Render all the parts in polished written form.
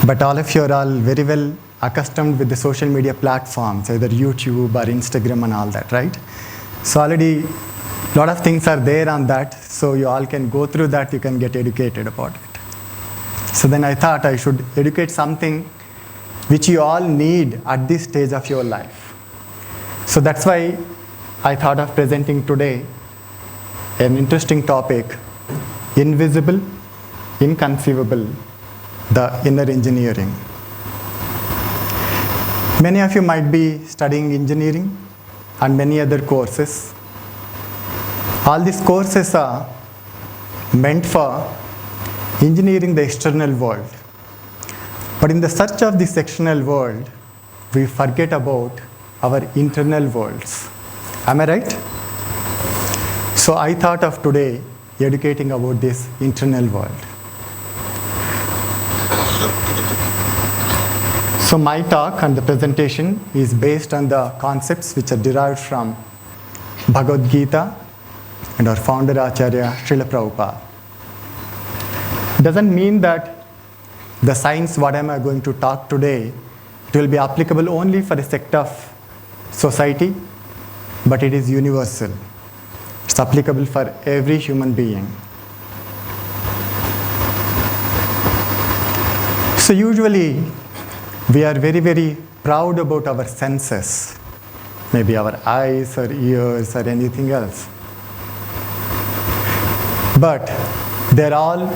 But all of you are all very well accustomed with the social media platforms, either YouTube or Instagram and all that, right? So already a lot of things are there on that, so you all can go through that, you can get educated about it. So then I thought I should educate something which you all need at this stage of your life. So that's why I thought of presenting today an interesting topic, invisible, inconceivable, the inner engineering. Many of you might be studying engineering and many other courses. All these courses are meant for engineering the external world. But in the search of this external world, we forget about our internal worlds. Am I right? So I thought of today educating about this internal world. So my talk and the presentation is based on the concepts which are derived from Bhagavad Gita and our founder Acharya Srila Prabhupada. Doesn't mean that the science what am I going to talk today, it will be applicable only for a sect of society, but it is universal. It's applicable for every human being. So usually we are very, very proud about our senses, maybe our eyes or ears or anything else. But they're all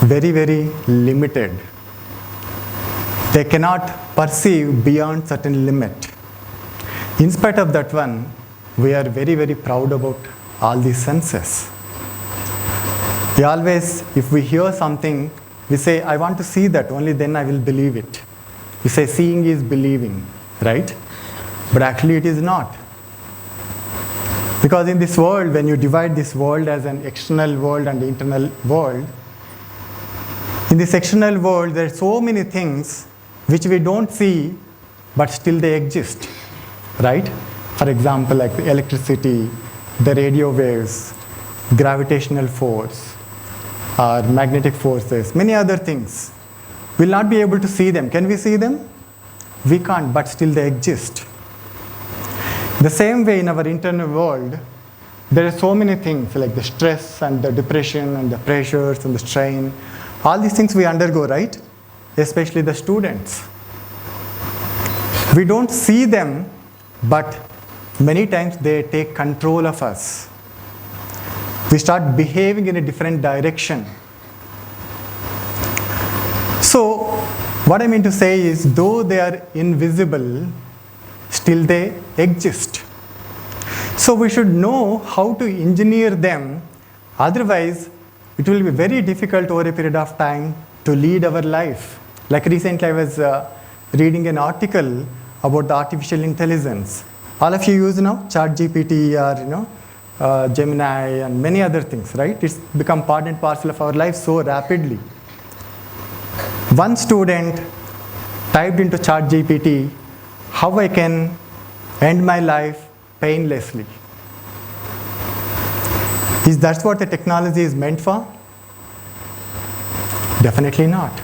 very, very limited. They cannot perceive beyond certain limit. In spite of that one, we are very, very proud about all these senses. We always, if we hear something, we say, I want to see that, only then I will believe it. We say seeing is believing, right? But actually it is not. Because in this world, when you divide this world as an external world and internal world, in this external world there are so many things which we don't see, but still they exist, right? For example, like the electricity, the radio waves, gravitational force, or magnetic forces, many other things. We'll not be able to see them. Can we see them? We can't, but still they exist. The same way in our internal world, there are so many things like the stress and the depression and the pressures and the strain. All these things we undergo, right? Especially the students. We don't see them, but many times they take control of us. We start behaving in a different direction. So, what I mean to say is, though they are invisible, still they exist. So we should know how to engineer them, otherwise it will be very difficult over a period of time to lead our life. Like recently I was reading an article about the artificial intelligence. All of you use now ChatGPT or Gemini and many other things, right? It's become part and parcel of our life so rapidly. One student typed into ChatGPT, how I can end my life painlessly. Is that what the technology is meant for? Definitely not.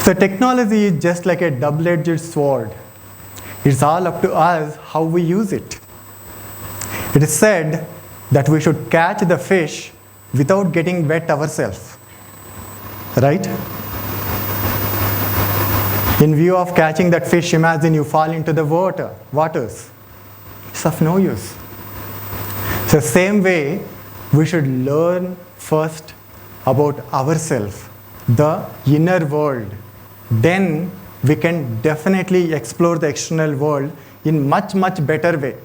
So technology is just like a double-edged sword. It's all up to us how we use it. It is said that we should catch the fish without getting wet ourselves. Right? In view of catching that fish, imagine you fall into the waters. It's of no use. So same way, we should learn first about ourselves, the inner world. Then we can definitely explore the external world in much, much better way.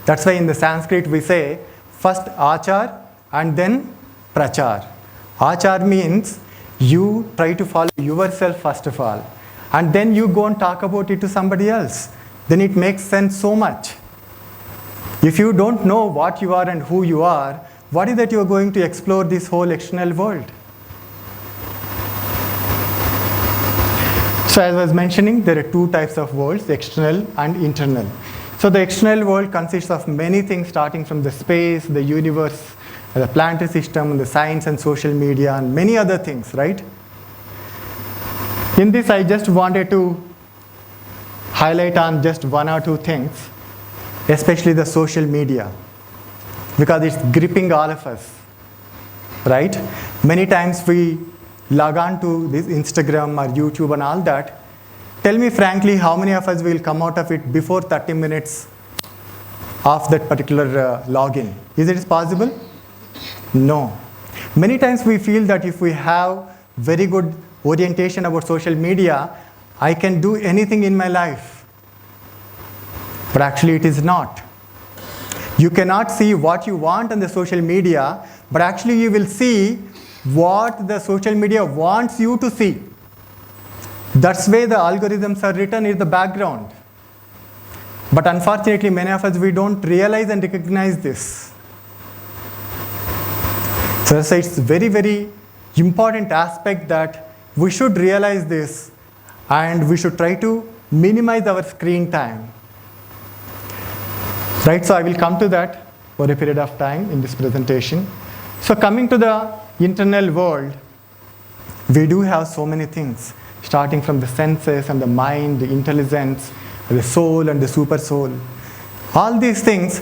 That's why in the Sanskrit we say, first achar and then prachar. Achar means you try to follow yourself first of all, and then you go and talk about it to somebody else. Then it makes sense so much. If you don't know what you are and who you are, what is that you are going to explore this whole external world? So as I was mentioning, there are two types of worlds, external and internal. So the external world consists of many things, starting from the space, the universe, the planetary system, the science and social media, and many other things, right? In this, I just wanted to highlight on just one or two things, especially the social media, because it's gripping all of us, right? Many times we log on to this Instagram or YouTube and all that. Tell me frankly, how many of us will come out of it before 30 minutes of that particular login? Is it possible? No. Many times we feel that if we have very good orientation about social media, I can do anything in my life. But actually it is not. You cannot see what you want on the social media, but actually you will see what the social media wants you to see. That's why the algorithms are written in the background. But unfortunately, many of us, we don't realize and recognize this. So it's very, very important aspect that we should realize this, and we should try to minimize our screen time. Right, so I will come to that for a period of time in this presentation. So coming to the internal world, we do have so many things, starting from the senses and the mind, the intelligence, the soul and the super soul. All these things,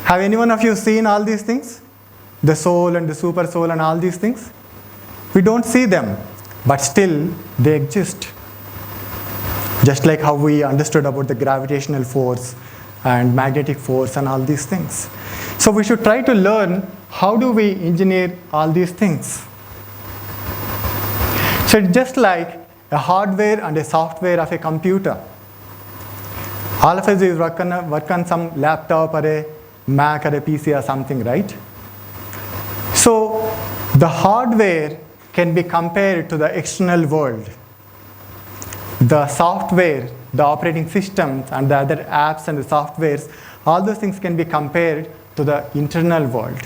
have any one of you seen all these things? The soul and the super soul and all these things? We don't see them, but still they exist. Just like how we understood about the gravitational force and magnetic force and all these things. So we should try to learn how do we engineer all these things. So it's just like a hardware and a software of a computer. All of us is work on some laptop or a Mac or a PC or something, right? So the hardware can be compared to the external world. The software, the operating systems and the other apps and the softwares, all those things can be compared to the internal world.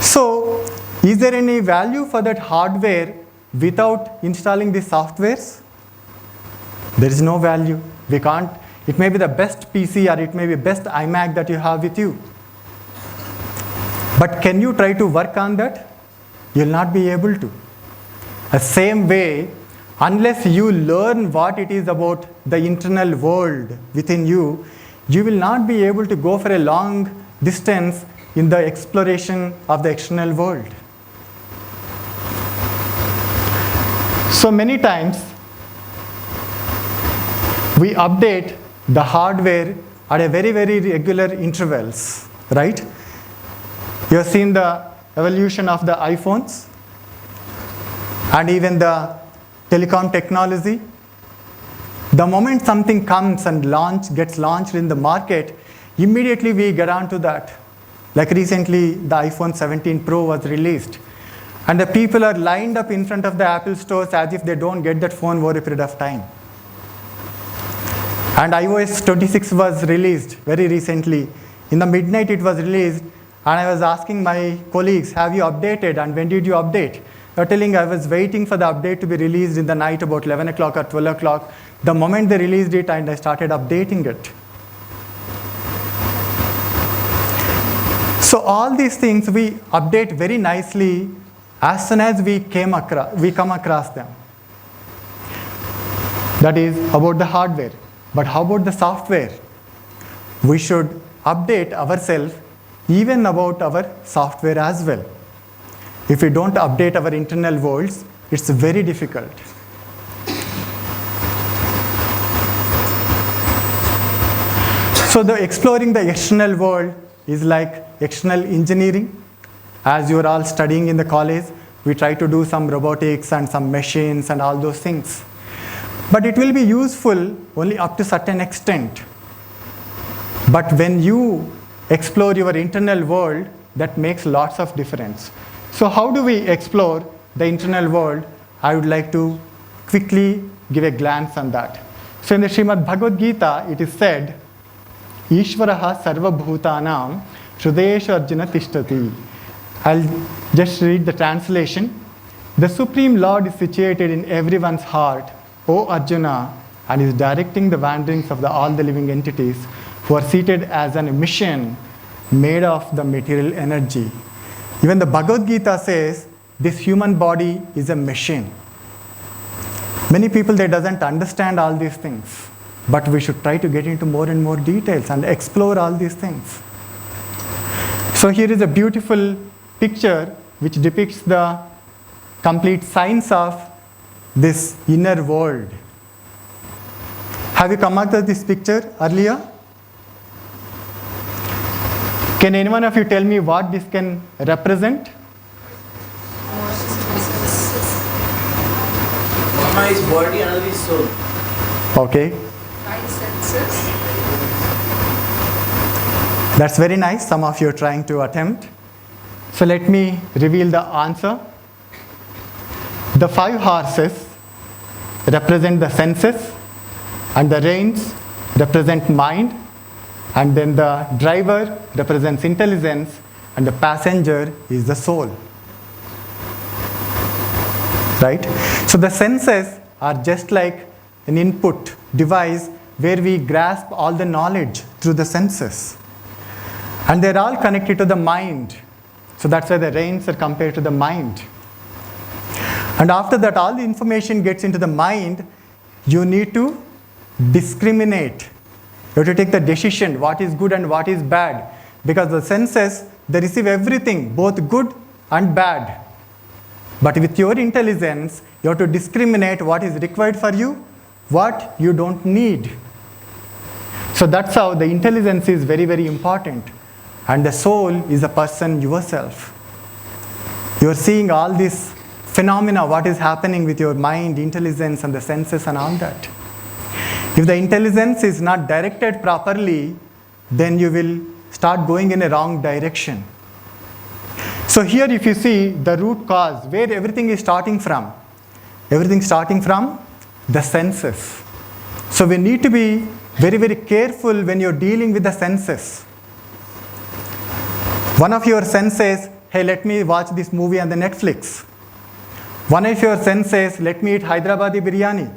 So is there any value for that hardware without installing the softwares? There is no value. We can't. It may be the best PC or it may be best iMac that you have with you. But can you try to work on that? You'll not be able to. The same way, unless you learn what it is about the internal world within you, you will not be able to go for a long distance in the exploration of the external world. So many times, we update the hardware at a very, very regular intervals, right? You have seen the evolution of the iPhones and even the telecom technology. The moment something comes and gets launched in the market, immediately we get on to that. Like recently, the iPhone 17 Pro was released. And the people are lined up in front of the Apple stores as if they don't get that phone over a period of time. And iOS 26 was released very recently. In the midnight it was released, and I was asking my colleagues, have you updated and when did you update? They were telling I was waiting for the update to be released in the night about 11 o'clock or 12 o'clock. The moment they released it, and I started updating it. So all these things we update very nicely as soon as we come across them. That is about the hardware. But how about the software? We should update ourselves even about our software as well. If we don't update our internal worlds, it's very difficult. So the exploring the external world is like external engineering. As you are all studying in the college, we try to do some robotics and some machines and all those things. But it will be useful only up to a certain extent. But when you explore your internal world, that makes lots of difference. So how do we explore the internal world? I would like to quickly give a glance on that. So in the Srimad Bhagavad Gita, it is said, Ishvaraha sarva bhutanam Shrudeshu Arjuna tishtati. I'll just read the translation. The Supreme Lord is situated in everyone's heart, O Arjuna, and is directing the wanderings of all the living entities who are seated as an emission made of the material energy. Even the Bhagavad Gita says this human body is a machine. Many people, they doesn't understand all these things, but we should try to get into more and more details and explore all these things. So here is a beautiful picture which depicts the complete science of this inner world. Have you come across this picture earlier? Can any one of you tell me what this can represent? One is body, another is soul. Okay. Five senses. That's very nice. Some of you are trying to attempt. So let me reveal the answer. The 5 horses represent the senses, and the reins represent mind, and then the driver represents intelligence, and the passenger is the soul. Right? So the senses are just like an input device where we grasp all the knowledge through the senses. And they're all connected to the mind. So that's why the reins are compared to the mind. And after that, all the information gets into the mind, you need to discriminate. You have to take the decision, what is good and what is bad. Because the senses, they receive everything, both good and bad. But with your intelligence, you have to discriminate what is required for you, what you don't need. So that's how the intelligence is very, very important. And the soul is a person yourself. You are seeing all these phenomena, what is happening with your mind, intelligence, and the senses and all that. If the intelligence is not directed properly, then you will start going in a wrong direction. So here if you see the root cause, where everything is starting from. Everything starting from the senses. So we need to be very, very careful when you're dealing with the senses. One of your senses, hey, let me watch this movie on the Netflix. One of your senses, let me eat Hyderabadi biryani.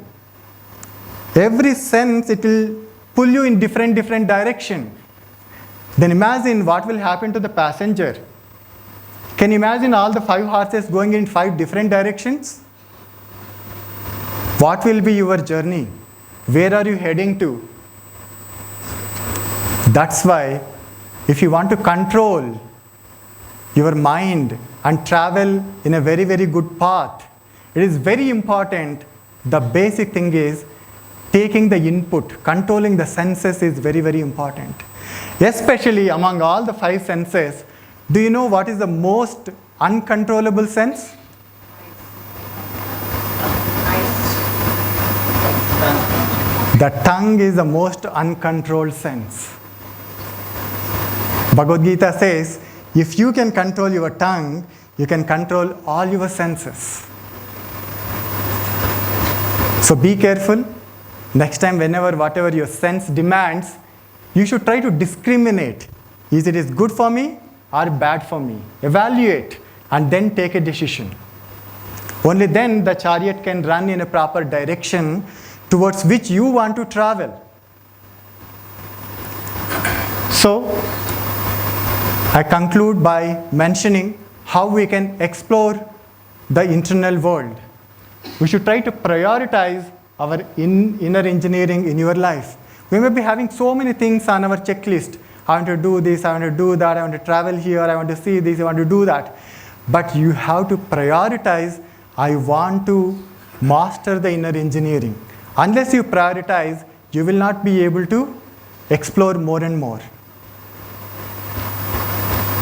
Every sense, it will pull you in different direction. Then imagine what will happen to the passenger. Can you imagine all the 5 horses going in 5 different directions? What will be your journey? Where are you heading to? That's why if you want to control your mind and travel in a very, very good path, it is very important. The basic thing is taking the input, controlling the senses is very, very important. Especially among all the 5 senses, do you know what is the most uncontrollable sense? The tongue is the most uncontrolled sense. Bhagavad Gita says, if you can control your tongue, you can control all your senses. So be careful. Next time, whenever, whatever your sense demands, you should try to discriminate. Is it good for me or bad for me? Evaluate and then take a decision. Only then the chariot can run in a proper direction towards which you want to travel. So, I conclude by mentioning how we can explore the internal world. We should try to prioritize our inner engineering in your life. We may be having so many things on our checklist. I want to do this, I want to do that, I want to travel here, I want to see this, I want to do that. But you have to prioritize, I want to master the inner engineering. Unless you prioritize, you will not be able to explore more and more.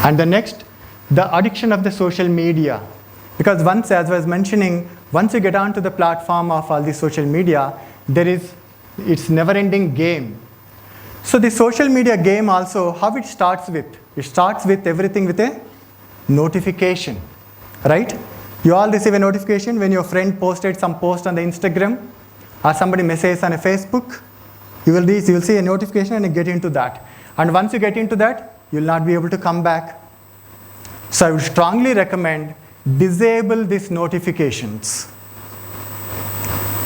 And the next, the addiction of the social media. Because once, as I was mentioning, once you get onto the platform of all the social media, it's never-ending game. So the social media game also, how it starts with? It starts with everything with a notification, right? You all receive a notification when your friend posted some post on the Instagram or somebody messages on a Facebook. You will see a notification and you get into that. And once you get into that, you will not be able to come back. So I would strongly recommend disable these notifications.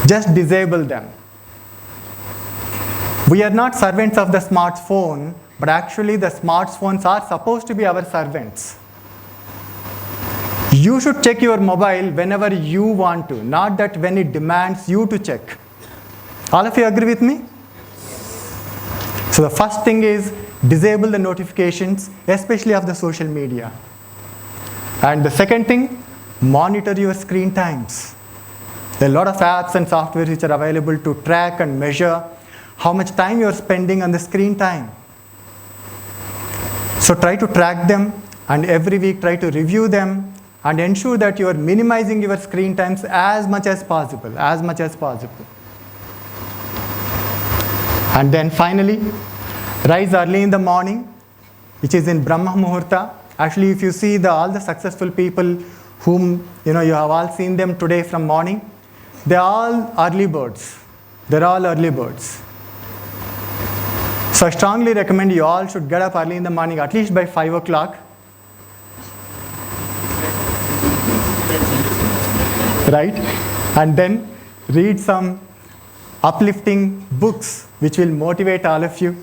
Just disable them. We are not servants of the smartphone, but actually the smartphones are supposed to be our servants. You should check your mobile whenever you want to, not that when it demands you to check. All of you agree with me? So the first thing is disable the notifications, especially of the social media. And the second thing, monitor your screen times. There are a lot of apps and software which are available to track and measure how much time you are spending on the screen time. So try to track them, and every week try to review them and ensure that you are minimizing your screen times as much as possible, And then finally, rise early in the morning, which is in Brahma Muhurta. Actually, if you see all the successful people whom you have all seen them today from morning, they're all early birds. So I strongly recommend you all should get up early in the morning, at least by 5 o'clock. Right? And then read some uplifting books which will motivate all of you.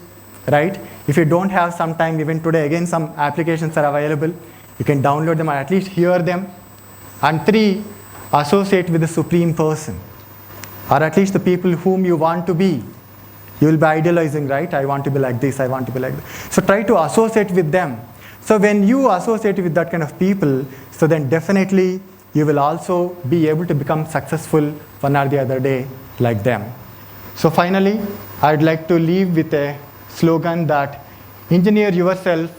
Right? If you don't have some time, even today, again, some applications are available. You can download them or at least hear them. And 3, associate with the Supreme Person, or at least the people whom you want to be. You will be idealizing, right? I want to be like this, I want to be like that. So try to associate with them. So when you associate with that kind of people, so then definitely you will also be able to become successful one or the other day like them. So finally, I'd like to leave with a slogan that engineer yourself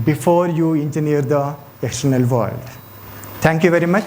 before you engineer the external world. Thank you very much.